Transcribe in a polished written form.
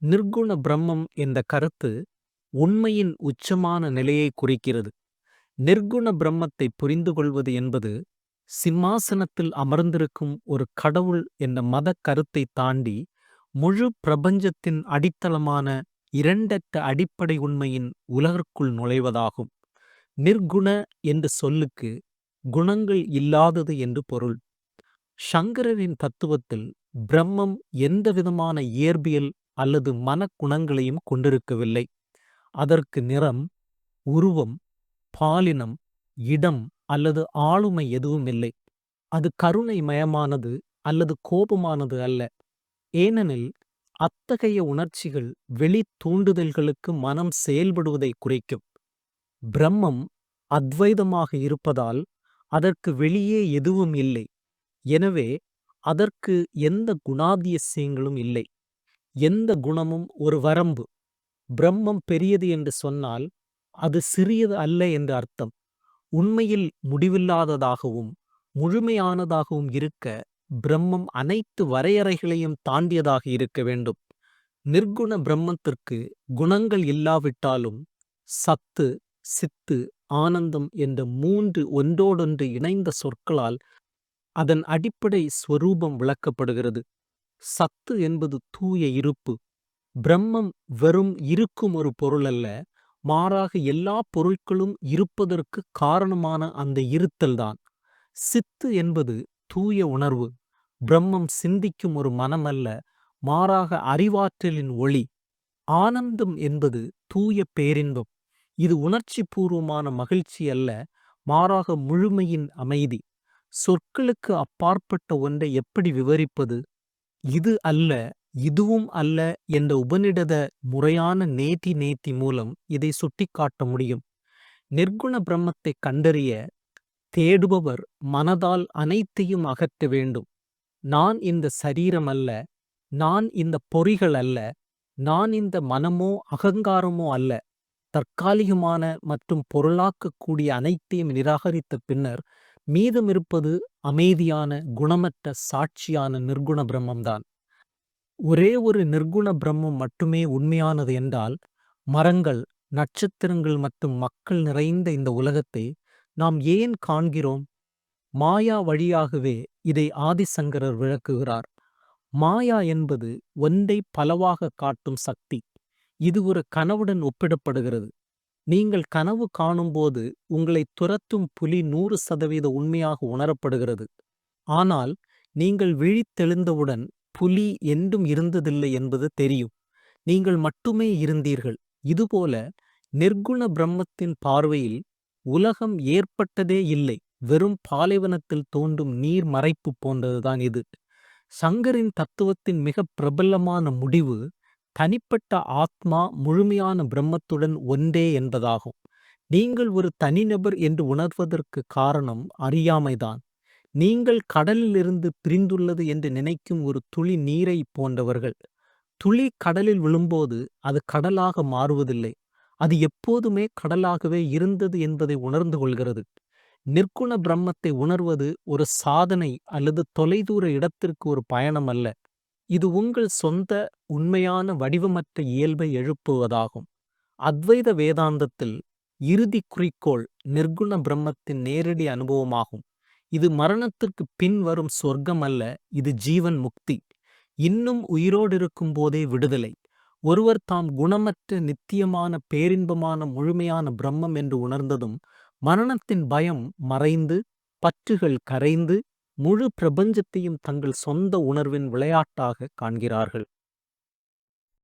நிர்குண பிரம்மம் என்ற கருத்து உண்மையின் உச்சமான நிலையை குறிக்கிறது. நிர்குண பிரம்மத்தை புரிந்து கொள்வது என்பது சிம்மாசனத்தில் அமர்ந்திருக்கும் ஒரு கடவுள் என்ற மத கருத்தை தாண்டி முழு பிரபஞ்சத்தின் அடித்தளமான இரண்டற்ற அடிப்படை உண்மையின் உலகிற்குள் நுழைவதாகும். நிர்குண என்ற சொல்லுக்கு குணங்கள் இல்லாதது என்று பொருள். சங்கரரின் தத்துவத்தில் பிரம்மம் எந்தவிதமான இயற்பியல் அல்லது மனக்குணங்களையும் கொண்டிருக்கவில்லை. அதற்கு நிறம், உருவம், பாலினம், இடம் அல்லது ஆளுமை எதுவும் இல்லை. அது கருணை மயமானது அல்லது கோபமானது அல்ல. ஏனெனில் அத்தகைய உணர்ச்சிகள் வெளி தூண்டுதல்களுக்கு மனம் செயல்படுவதை குறிக்கும். பிரம்மம் அத்வைதமாக இருப்பதால் அதற்கு வெளியே எதுவும் இல்லை. எனவே அதற்கு எந்த குணாதிசயங்களும் இல்லை. எந்த குணமும் ஒரு வரம்பு. பிரம்மம் பெரியது என்று சொன்னால் அது சிறியது அல்ல என்று அர்த்தம். உண்மையில் முடிவில்லாததாகவும் முழுமையானதாகவும் இருக்க பிரம்மம் அனைத்து வரையறைகளையும் தாண்டியதாக இருக்க வேண்டும். நிர்குண பிரம்மத்திற்கு குணங்கள் இல்லாவிட்டாலும் சத்து, சித்து, ஆனந்தம் என்ற மூன்று ஒன்றோடொன்று இணைந்த சொற்களால் அதன் அடிப்படை ஸ்வரூபம் விளக்கப்படுகிறது. சத்து என்பது தூய இருப்பு. பிரம்மம் வெறும் இருக்கும் ஒரு பொருள் அல்ல, மாறாக எல்லா பொருட்களும் இருப்பதற்கு காரணமான அந்த இருத்தல்தான். சித்து என்பது தூய உணர்வு. பிரம்மம் சிந்திக்கும் ஒரு மனம் அல்ல, மாறாக அறிவாற்றலின் ஒளி. ஆனந்தம் என்பது தூய பேரின்பம். இது உணர்ச்சி பூர்வமான மகிழ்ச்சி அல்ல, மாறாக முழுமையின் அமைதி. சொற்களுக்கு அப்பாற்பட்ட ஒன்றை எப்படி விவரிப்பது? இது அல்ல, இதுவும் அல்ல என்ற உபநிடத முறையான நேத்தி மூலம் இதை சுட்டிக்காட்ட முடியும். நிர்குண பிரம்மத்தை கண்டறிய தேடுபவர் மனதால் அனைத்தையும் அகற்ற வேண்டும். நான் இந்த சரீரம் அல்ல, நான் இந்த பொறிகள் அல்ல, நான் இந்த மனமோ அகங்காரமோ அல்ல. தற்காலிகமான மற்றும் பொருளாக்கக்கூடிய அனைத்தையும் நிராகரித்த பின்னர் மீதமிருப்பது அமைதியான குணமற்ற சாட்சியான நிர்குண பிரம்மம்தான். ஒரே ஒரு நிர்குண பிரம்மம் மட்டுமே உண்மையானது என்றால் மரங்கள், நட்சத்திரங்கள் மற்றும் மக்கள் நிறைந்த இந்த உலகத்தை நாம் ஏன் காண்கிறோம்? மாயா வழியாகவே இதை ஆதிசங்கரர் விளக்குகிறார். மாயா என்பது ஒன்றை பலவாக காட்டும் சக்தி. இது ஒரு கனவுடன் ஒப்பிடப்படுகிறது. நீங்கள் கனவு காணும்போது உங்களை துரத்தும் புலி 100% உண்மையாக உணரப்படுகிறது. ஆனால் நீங்கள் விழித்தெழுந்தவுடன் புலி என்றும் இருந்ததில்லை என்பது தெரியும். நீங்கள் மட்டுமே இருந்தீர்கள். இதுபோல நிர்குண பிரம்மத்தின் பார்வையில் உலகம் ஏற்பட்டதே இல்லை, வெறும் பாலைவனத்தில் தோன்றும் நீர் மறைப்பு போன்றதுதான் இது. சங்கரின் தத்துவத்தின் மிக பிரபலமான முடிவு தனிப்பட்ட ஆத்மா முழுமையான பிரம்மத்துடன் ஒன்றே என்பதாகும். நீங்கள் ஒரு தனிநபர் என்று உணர்வதற்கு காரணம் அறியாமைதான். நீங்கள் கடலிலிருந்து பிரிந்துள்ளது என்று நினைக்கும் ஒரு துளி நீரை போன்றவர்கள். துளி கடலில் விழும்போது அது கடலாக மாறுவதில்லை. அது எப்போதுமே கடலாகவே இருந்தது என்பதை உணர்ந்து கொள்கிறது. நிர்குண பிரம்மத்தை உணர்வது ஒரு சாதனை அல்லது தொலைதூர இடத்திற்கு ஒரு பயணம் அல்ல. இது உங்கள் சொந்த உண்மையான வடிவமற்ற இயல்பை எழுப்புவதாகும். அத்வைத வேதாந்தத்தில் இறுதி குறிக்கோள் நிர்குண பிரம்மத்தின் நேரடி அனுபவமாகும். இது மரணத்திற்கு பின் வரும் சொர்க்கம் அல்ல, இது ஜீவன் முக்தி. இன்னும் உயிரோடு இருக்கும் போதே விடுதலை. ஒருவர் தாம் குணமற்ற நித்தியமான பேரின்பமான முழுமையான பிரம்மம் என்று உணர்ந்ததும் மரணத்தின் பயம் மறைந்து, பற்றுகள் கரைந்து, முழு பிரபஞ்சத்தையும் தங்கள் சொந்த உணர்வின் விளையாட்டாக காண்கிறார்கள்.